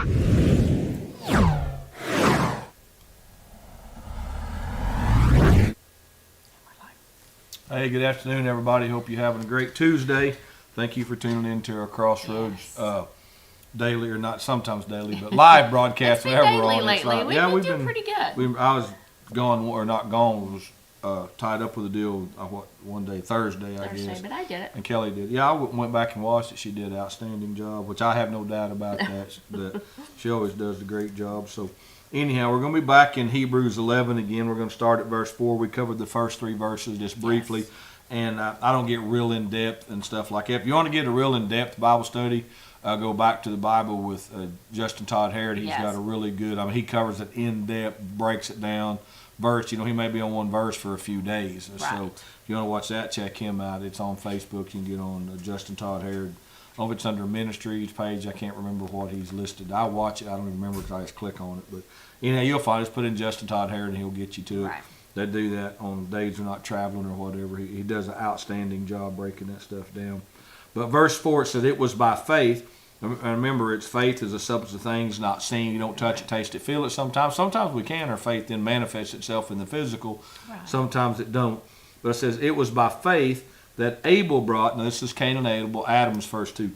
Hey, good afternoon, everybody. Hope you're having a great Tuesday. Thank you for tuning in to our Crossroads daily, or not sometimes daily, but live broadcast. It's been daily lately. We've been doing pretty good. I was gone, or not gone, was tied up with a deal one day, Thursday, I guess. But I did it. And Kelly did. Yeah, I went back and watched it. She did an outstanding job, which I have no doubt about that. She always does a great job. So anyhow, we're going to be back in Hebrews 11 again. We're going to start at verse 4. We covered the first 3 verses just briefly. Yes. And I don't get real in-depth and stuff like that. If you want to get a real in-depth Bible study, go back to the Bible with Justin Todd Harrod. He's got a really good, he covers it in-depth, breaks it down. Verse, he may be on one verse for a few days. Right. So if you want to watch that, check him out. It's on Facebook. You can get on Justin Todd Harrod. I don't know if it's under ministries page. I can't remember what he's listed. I watch it. I don't even remember because I just click on it. But you'll find it. Just put in Justin Todd Harrod and he'll get you to it. Right. They do that on days they're not traveling or whatever. He does an outstanding job breaking that stuff down. But verse 4, it said, it was by faith. And remember, it's faith is a substance of things not seen. You don't touch it, taste it, feel it sometimes. Sometimes we can. Our faith then manifests itself in the physical. Right. Sometimes it don't. But it says, it was by faith that Abel brought, now this is Cain and Abel, Adam and Eve's first 2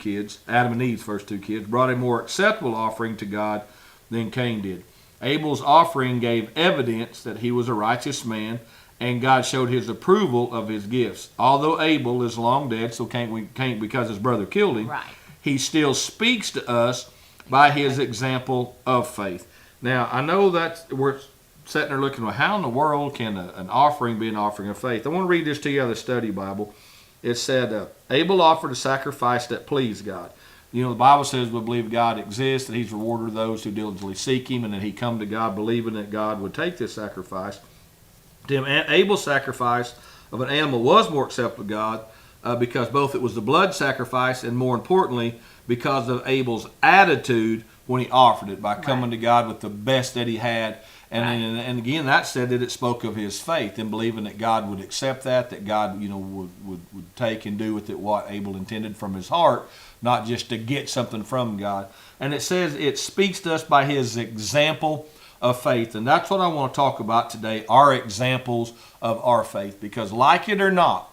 kids, brought a more acceptable offering to God than Cain did. Abel's offering gave evidence that he was a righteous man, and God showed his approval of his gifts. Although Abel is long dead, so can't because his brother killed him, right. He still speaks to us by his example of faith. Now, I know that we're sitting there looking, well, how in the world can an offering be an offering of faith? I want to read this to you out of the study Bible. It said, Abel offered a sacrifice that pleased God. The Bible says we believe God exists, that he's a rewarder of those who diligently seek him, and that he come to God believing that God would take this sacrifice. Abel's sacrifice of an animal was more acceptable to God because both it was the blood sacrifice and, more importantly, because of Abel's attitude when he offered it, by coming to God with the best that he had. And again, that said that it spoke of his faith in believing that God would accept that God would take and do with it what Abel intended from his heart, not just to get something from God. And it says it speaks to us by his example of faith. And that's what I want to talk about today, our examples of our faith. Because like it or not,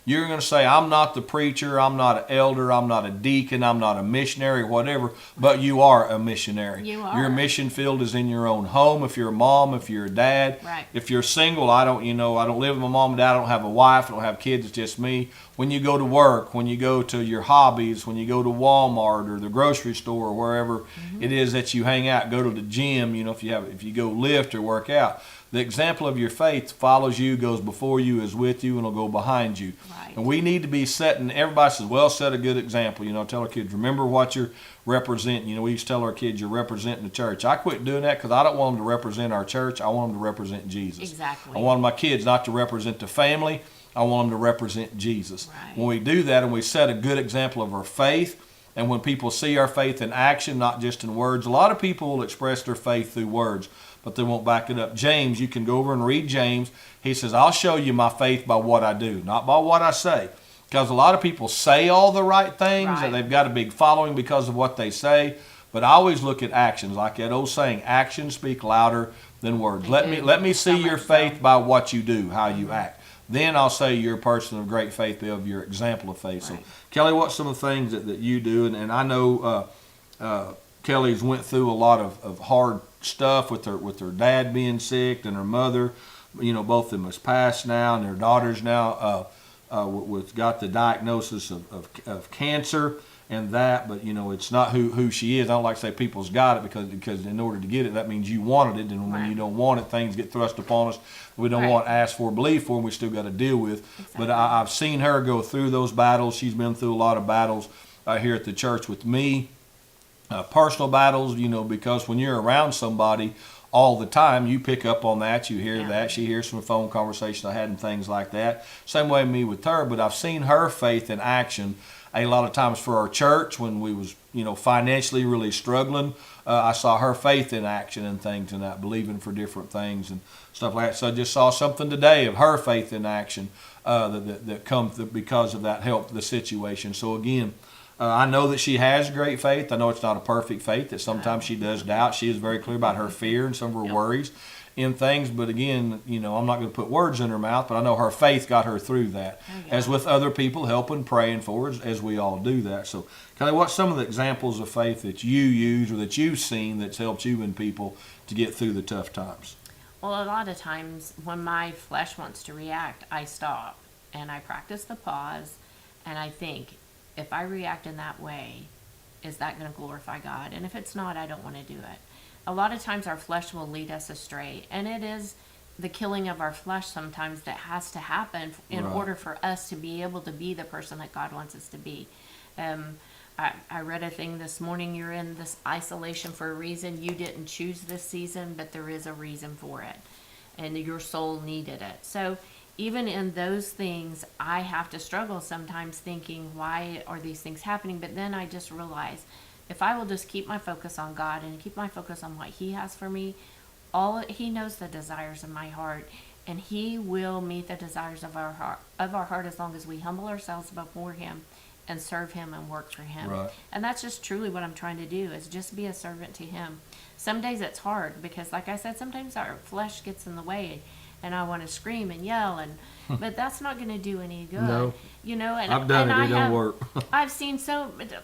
you're going to say, I'm not the preacher, I'm not an elder, I'm not a deacon, I'm not a missionary, whatever, but you are a missionary. You are. Your mission field is in your own home. If you're a mom, if you're a dad, right. If you're single, I don't live with my mom and dad, I don't have a wife, I don't have kids, it's just me. When you go to work, when you go to your hobbies, when you go to Walmart or the grocery store or wherever it is that you hang out, go to the gym, if you go lift or work out, the example of your faith follows you, goes before you, is with you, and will go behind you. Right. And we need to be setting, everybody says, well, set a good example. Tell our kids, remember what you're representing. We used to tell our kids, you're representing the church. I quit doing that because I don't want them to represent our church. I want them to represent Jesus. Exactly. I want my kids not to represent the family. I want them to represent Jesus. Right. When we do that and we set a good example of our faith, and when people see our faith in action, not just in words, a lot of people will express their faith through words, but they won't back it up. James, you can go over and read James. He says, I'll show you my faith by what I do, not by what I say. Because a lot of people say all the right things, and they've got a big following because of what they say. But I always look at actions, like that old saying, actions speak louder than words. Let me see your faith by what you do, how you act. Then I'll say you're a person of great faith of your example of faith. Right. So, Kelly, what's some of the things that you do? And I know Kelly's went through a lot of hard stuff with her dad being sick and her mother. Both of them has passed now, and their daughters now got the diagnosis of cancer and that. But it's not who she is. I don't like to say people's got it because in order to get it, that means you wanted it, and when you don't want it, things get thrust upon us. We don't want to ask for, believe for, and we still got to deal with. Exactly. But I've seen her go through those battles. She's been through a lot of battles here at the church with me. Personal battles, because when you're around somebody all the time, you pick up on that, you hear that. She hears some phone conversations I had and things like that. Same way me with her, but I've seen her faith in action a lot of times for our church when we was, financially really struggling. I saw her faith in action and things and that, believing for different things and stuff like that. So I just saw something today of her faith in action that comes because of that helped the situation. So again, I know that she has great faith. I know it's not a perfect faith, that sometimes she does doubt. She is very clear about her fear and some of her worries in things. But again, I'm not going to put words in her mouth, but I know her faith got her through that. As with other people helping, praying for her, as we all do that. So, Kelly, what's some of the examples of faith that you use or that you've seen that's helped you and people to get through the tough times? Well, a lot of times when my flesh wants to react, I stop and I practice the pause, and I think, if I react in that way, is that going to glorify God? And if it's not, I don't want to do it. A lot of times our flesh will lead us astray, and it is the killing of our flesh sometimes that has to happen in order for us to be able to be the person that God wants us to be. I read a thing this morning, you're in this isolation for a reason. You didn't choose this season, but there is a reason for it, and your soul needed it. So even in those things, I have to struggle sometimes thinking, why are these things happening? But then I just realize, if I will just keep my focus on God and keep my focus on what He has for me, He knows the desires of my heart, and He will meet the desires of our heart as long as we humble ourselves before Him and serve Him and work for Him. Right. And that's just truly what I'm trying to do, is just be a servant to Him. Some days it's hard because, like I said, sometimes our flesh gets in the way, and I want to scream and yell, but that's not going to do any good. No. And I've done it. It don't work. I've seen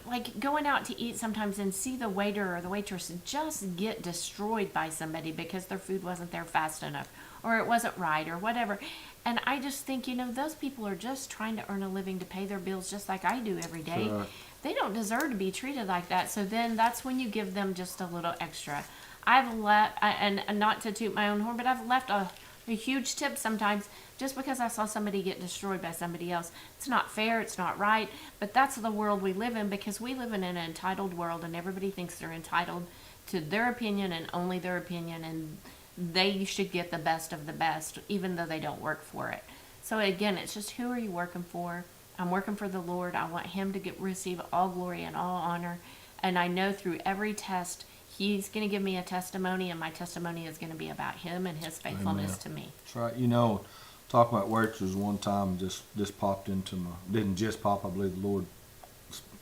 like going out to eat sometimes and see the waiter or the waitress just get destroyed by somebody because their food wasn't there fast enough, or it wasn't right, or whatever. And I just think, those people are just trying to earn a living to pay their bills just like I do every day. Right. They don't deserve to be treated like that. So then that's when you give them just a little extra. I've left, and not to toot my own horn, but I've left a huge tip sometimes just because I saw somebody get destroyed by somebody else. It's not fair, it's not right, but that's the world we live in, because we live in an entitled world, and everybody thinks they're entitled to their opinion and only their opinion, and they should get the best of the best, even though they don't work for it. So again, it's just, who are you working for? I'm working for the Lord. I want Him to receive all glory and all honor, and I know through every test, He's going to give me a testimony, and my testimony is going to be about Him and His faithfulness to me. That's right. Talking about waitresses, one time just popped into didn't just pop, I believe the Lord,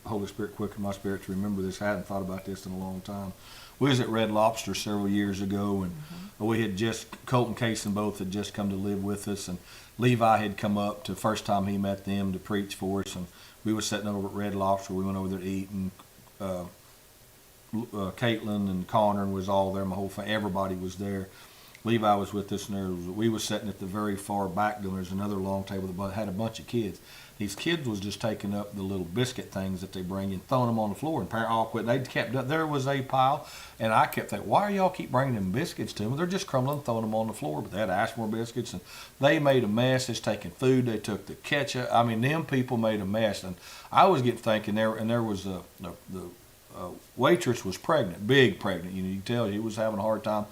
Holy Spirit quickened my spirit to remember this. I hadn't thought about this in a long time. We was at Red Lobster several years ago, and we had Colt and Case and both had just come to live with us, and Levi had come up to first time he met them to preach for us, and we were sitting over at Red Lobster. We went over there to eat, and Caitlin and Connor was all there. My whole family, everybody was there. Levi was with us, and we was sitting at the very far back. There's another long table that had a bunch of kids. These kids was just taking up the little biscuit things that they bring and throwing them on the floor, and parents all quit. They kept there was a pile, and I kept thinking, why are y'all keep bringing them biscuits to them? They're just crumbling, throwing them on the floor. But they had to ask for more biscuits, and they made a mess. It's taking food. They took the ketchup. I mean, them people made a mess, and I was getting thinking there was the waitress was pregnant, big pregnant. You can tell she was having a hard time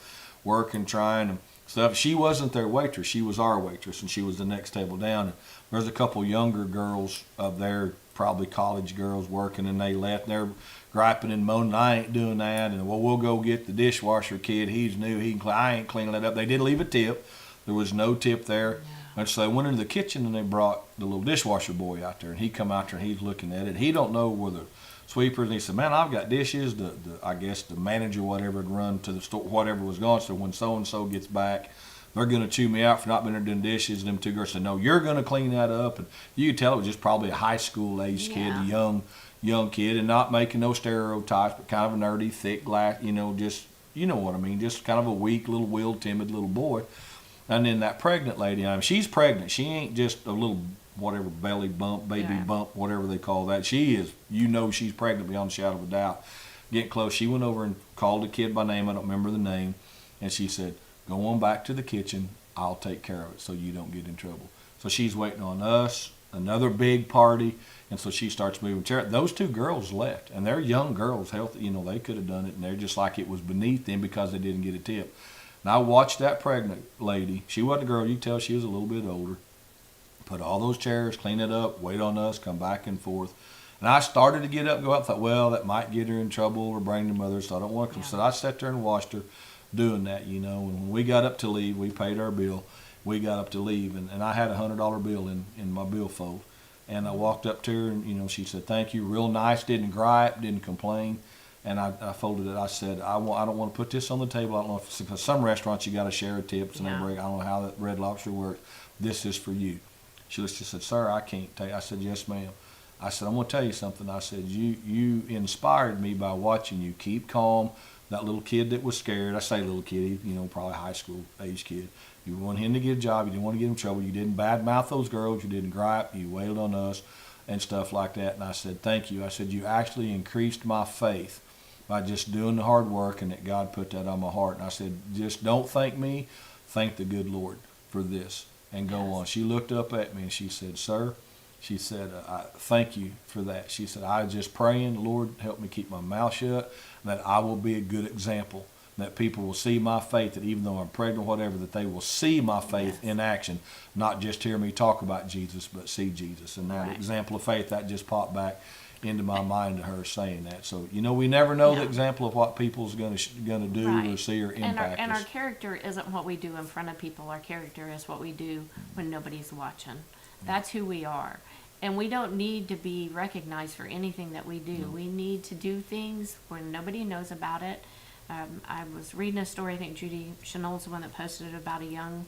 working, trying and stuff. She wasn't their waitress. She was our waitress, and she was the next table down. And there's a couple younger girls up there, probably college girls, working, and they left. They're griping and moaning, I ain't doing that, and we'll go get the dishwasher kid. He's new. He can clean. I ain't cleaning that up. They did leave a tip. There was no tip there. Yeah. And so they went into the kitchen, and they brought the little dishwasher boy out there, and he come out there, and he's looking at it. He don't know where the sweepers, and he said, man, I've got dishes. I guess the manager, whatever, had run to the store, whatever was gone. So when so-and-so gets back, they're going to chew me out for not being there doing dishes. And them two girls said, no, you're going to clean that up. And you could tell it was just probably a high school age kid, a young kid, and not making no stereotypes, but kind of a nerdy, thick, glass, just, you know what I mean, just kind of a weak, little willed, timid little boy. And then that pregnant lady, she's pregnant. She ain't just a little whatever belly bump, baby bump, whatever they call that. She is, she's pregnant beyond a shadow of a doubt. Getting close, she went over and called the kid by name. I don't remember the name. And she said, go on back to the kitchen. I'll take care of it so you don't get in trouble. So she's waiting on us, another big party. And so she starts moving chair. Those two girls left, and they're young girls, healthy. They could have done it, and they're just like it was beneath them because they didn't get a tip. And I watched that pregnant lady. She wasn't a girl. You could tell she was a little bit older. Put all those chairs, clean it up, wait on us, come back and forth. And I started to get up and go out. Thought, well, that might get her in trouble or bring the mother, so I don't want to come. So I sat there and watched her doing that, And when we got up to leave, we paid our bill. We got up to leave, and I had $100 bill in my billfold. And I walked up to her, and she said, "Thank you," real nice, didn't gripe, didn't complain. And I folded it. I said, I don't want to put this on the table. I don't know if it's, because some restaurants you got to share tips and Yeah. I don't know how that Red Lobster works. This is for you. She said, "Sir, I can't take." I said, "Yes, ma'am." I said, "I'm going to tell you something." I said, you inspired me by watching you keep calm. That little kid that was scared, I say little kid, probably high school age kid. You wanted him to get a job. You didn't want to get him in trouble. You didn't badmouth those girls. You didn't gripe. You wailed on us and stuff like that. And I said, "Thank you." I said, "You actually increased my faith by just doing the hard work, and that God put that on my heart." And I said, "Just don't thank me. Thank the good Lord for this." And go Yes. on. She looked up at me and she said, "Sir," she said, "I thank you for that." She said, "I was just praying, Lord, help me keep my mouth shut, that I will be a good example, that people will see my faith, that even though I'm pregnant or whatever, that they will see my faith Yes. in action, not just hear me talk about Jesus, but see Jesus." And that Right. example of faith, that just popped back into my mind to her saying that. So, we never know the Yeah. example of what people's going to do or Right. see or impact And us. our character isn't what we do in front of people. Our character is what we do when nobody's watching. That's who we are. And we don't need to be recognized for anything that we do. We need to do things when nobody knows about it. I was reading a story, I think Judy Chanel's the one that posted it, about a young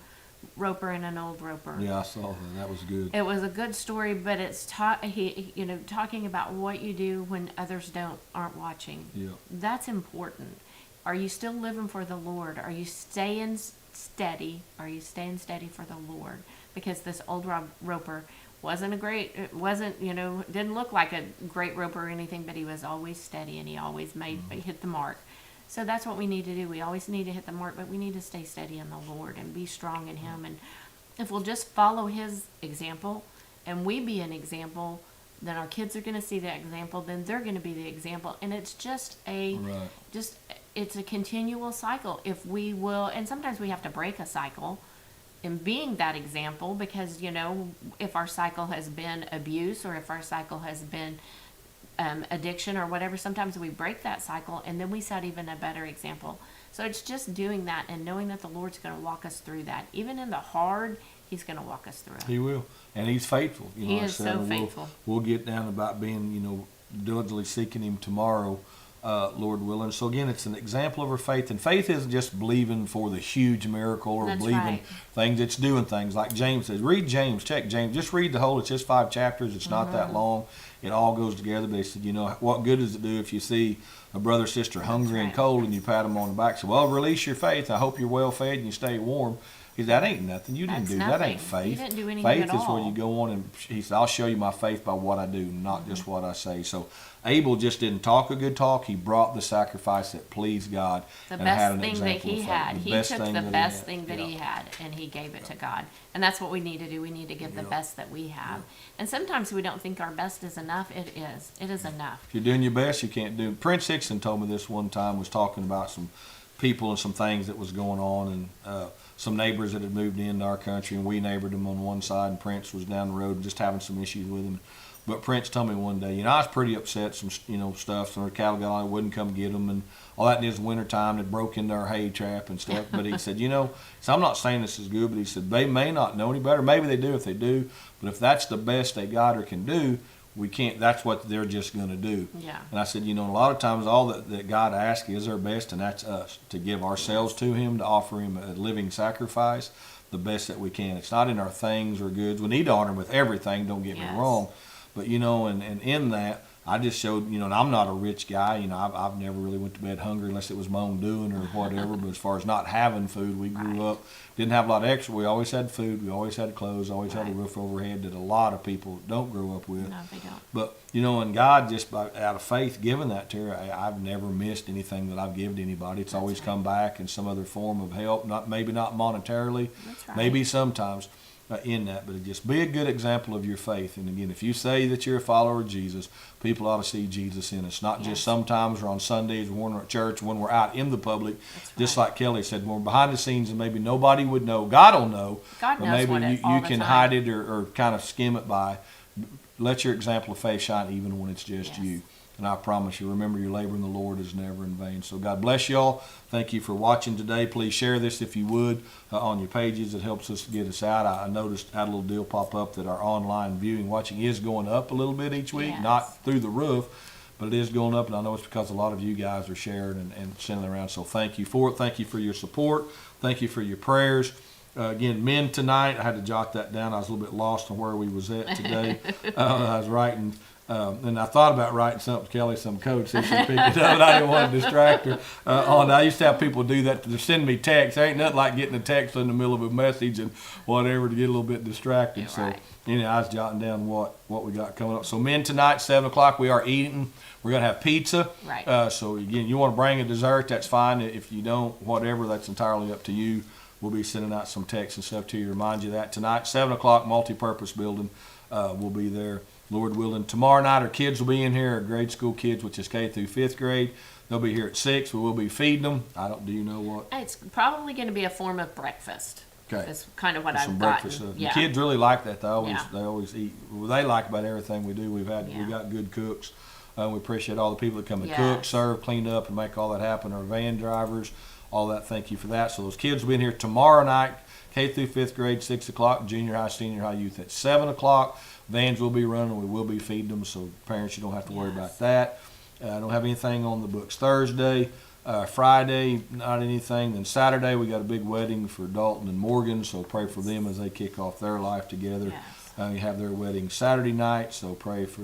roper and an old roper. Yeah, I saw that. That was good. It was a good story, but it's talking about what you do when others aren't watching. Yeah. That's important. Are you still living for the Lord? Are you staying steady? Are you staying steady for the Lord? Because this old roper didn't look like a great roper or anything, but he was always steady and he always hit the mark. So that's what we need to do. We always need to hit the mark, but we need to stay steady in the Lord and be strong in Him. And if we'll just follow His example and we be an example, then our kids are going to see that example, then they're going to be the example. And it's just it's a continual cycle. If we will, and sometimes we have to break a cycle in being that example, because, if our cycle has been abuse or if our cycle has been addiction or whatever, sometimes we break that cycle and then we set even a better example. So it's just doing that and knowing that the Lord's going to walk us through that. Even in the hard, He's going to walk us through it. He will. And He's faithful. He is so faithful. We'll get down about being, diligently seeking Him tomorrow, Lord willing. So again, it's an example of our faith. And faith isn't just believing for the huge miracle or That's believing right. things. It's doing things. Like James says, read James, check James. Just read the whole. It's just 5 chapters. It's not that long. It all goes together. But he said, what good does it do if you see a brother or sister hungry and cold and you pat them on the back? So, well, release your faith. I hope you're well fed and you stay warm. He said, that ain't nothing. You didn't That's do that. nothing. Ain't faith. You didn't do anything faith at is where all. you go on and he said, I'll show you my faith by what I do, not just what I say. So Abel just didn't talk a good talk. He brought the sacrifice that pleased God. The and had best an thing that example he of faith. had. The He best took thing the that best he thing that Yeah. he had and he gave it to God. And that's what we need to do. We need to give the best that we have. And sometimes we don't think our best is enough. It is. It is enough. If you're doing your best, you can't do it. Prince Hickson told me this one time, was talking about some people and some things that was going on, and some neighbors that had moved into our country, and we neighbored them on one side, and Prince was down the road just having some issues with him. But Prince told me one day, I was pretty upset, some stuff, some cattle got on, wouldn't come get them, and all that in his winter time, they broke into our hay trap and stuff. But he said, so I'm not saying this is good, but he said, they may not know any better. Maybe they do if they do, but if that's the best they got or can do, we can't, that's what they're just going to do. Yeah. And I said, a lot of times all that God asks is our best, and that's us, to give ourselves to Him, to offer Him a living sacrifice, the best that we can. It's not in our things or goods. We need to honor Him with everything, don't get me wrong. But, and in that, I just showed, and I'm not a rich guy. I've never really went to bed hungry unless it was my own doing or whatever. But as far as not having food, we grew up, didn't have a lot of extra. We always had food. We always had clothes, always had a roof overhead that a lot of people don't grow up with. No, they don't. But, and God just out of faith giving that to her, I've never missed anything that I've given to anybody. It's always come back in some other form of help, maybe not monetarily, That's right. maybe sometimes. In that, but just be a good example of your faith. And again, if you say that you're a follower of Jesus, people ought to see Jesus in us, not just sometimes or on Sundays when we're at church, when we're out in the public. Just like Kelly said, when we're behind the scenes and maybe nobody would know, God will know, God but knows maybe all you the can time. hide it or kind of skim it by. Let your example of faith shine even when it's just Yes. you. And I promise you, remember your labor in the Lord is never in vain. So God bless y'all. Thank you for watching today. Please share this if you would on your pages. It helps us get us out. I noticed I had a little deal pop up that our online viewing, watching is going up a little bit each week. Yes. Not through the roof, but it is going up. And I know it's because a lot of you guys are sharing and sending it around. So thank you for it. Thank you for your support. Thank you for your prayers. Again, men tonight, I had to jot that down. I was a little bit lost on where we was at today. I was writing. And I thought about writing something to Kelly, some code, so she could pick it up, but I didn't want to distract her. I used to have people do that to send me texts. There ain't nothing like getting a text in the middle of a message and whatever to get a little bit distracted. Yeah, so, right. I was jotting down what we got coming up. So, men, tonight, 7 o'clock, we are eating. We're going to have pizza. Right. So, again, you want to bring a dessert, that's fine. If you don't, whatever, that's entirely up to you. We'll be sending out some texts and stuff to you to remind you that. Tonight, 7 o'clock, multi-purpose building. We'll be there. Lord willing. Tomorrow night, our kids will be in here, our grade school kids, which is K through 5th grade. They'll be here at 6. We will be feeding them. Do you know what? It's probably going to be a form of breakfast. Okay. That's kind of what Some I've breakfast gotten. stuff. Yeah. The kids really like that. They Yeah. always eat. Well, they like about everything we do. We Yeah. got good cooks. We appreciate all the people that come and Yes. cook, serve, clean up, and make all that happen. Our van drivers, all that. Thank you for that. So those kids will be in here tomorrow night, K through 5th grade, 6 o'clock, junior high, senior high youth at 7 o'clock. Vans will be running. We will be feeding them, so parents, you don't have to worry Yes. about that. I don't have anything on the books Thursday. Friday, not anything. Then Saturday, we got a big wedding for Dalton and Morgan, so pray for them as they kick off their life together. Yes. You have their wedding Saturday night, so pray for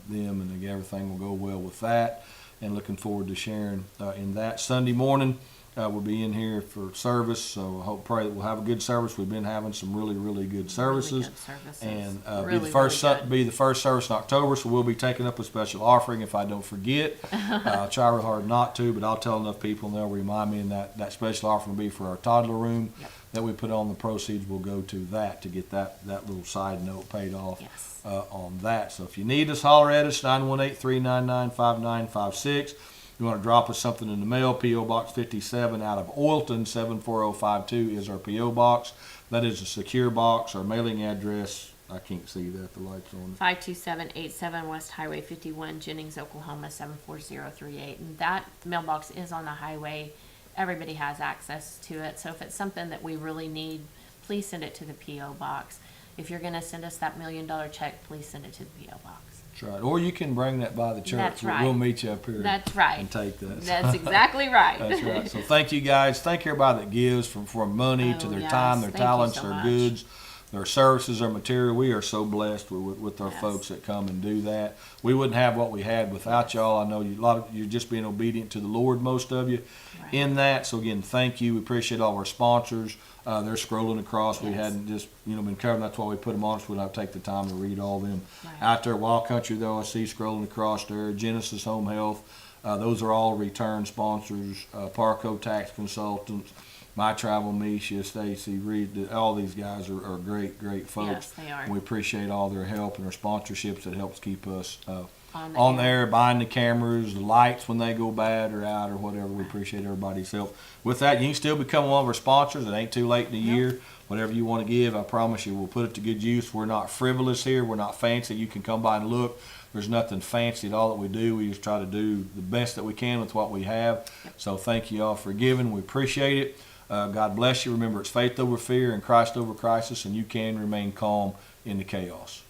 them, and everything will go well with that. And looking forward to sharing in that. Sunday morning, we'll be in here for service, so I pray that we'll have a good service. We've been having some really, really good services. Really good services. And Really, be the first really good. be the first service in October, so we'll be taking up a special offering if I don't forget. I'll try real hard not to, but I'll tell enough people and they'll remind me, and that special offering will be for our toddler room. Yep. That we put on. The proceeds will go to that to get that little side note paid off. Yes. On that. So if you need us, holler at us, 918-399-5956. You want to drop us something in the mail, P.O. Box 57 out of Oilton, 74052 is our P.O. Box. That is a secure box. Our mailing address, I can't see that, the light's on it. 52787 West Highway 51, Jennings, Oklahoma 74038. And that mailbox is on the highway. Everybody has access to it. So if it's something that we really need, please send it to the P.O. Box. If you're going to send us that $1 million check, please send it to the P.O. Box. That's right. Or you can bring that by the church. That's right. We'll meet you up here. That's right. And take that. That's exactly right. That's right. So thank you guys. Thank everybody that gives from money to Oh, their yes. time, their Thank you talents, so their much. goods, their services, their material. We are so blessed with our Yes. folks that come and do that. We wouldn't have what we had without y'all. I know a lot of you're just being obedient to the Lord, most of you, Right. in that. So again, thank you. We appreciate all our sponsors. They're scrolling across. We Yes. hadn't just been covering. That's why we put them on. So we don't take the time to read all them. Right. Out there, Wild Country, though, I see scrolling across there. Genesis Home Health. Those are all return sponsors. Parco Tax Consultants. My Travel, Misha, Stacy, Reed. All these guys are great, great folks. Yes, they are. And we appreciate all their help and their sponsorships that helps keep us On on the there, buying the cameras, the lights when they go bad or out or whatever. We appreciate everybody's help. With that, you can still become one of our sponsors. It ain't too late in the year. Whatever you want to give, I promise you, we'll put it to good use. We're not frivolous here. We're not fancy. You can come by and look. There's nothing fancy at all that we do. We just try to do the best that we can with what we have. So thank you all for giving. We appreciate it. God bless you. Remember, it's faith over fear and Christ over crisis, and you can remain calm in the chaos.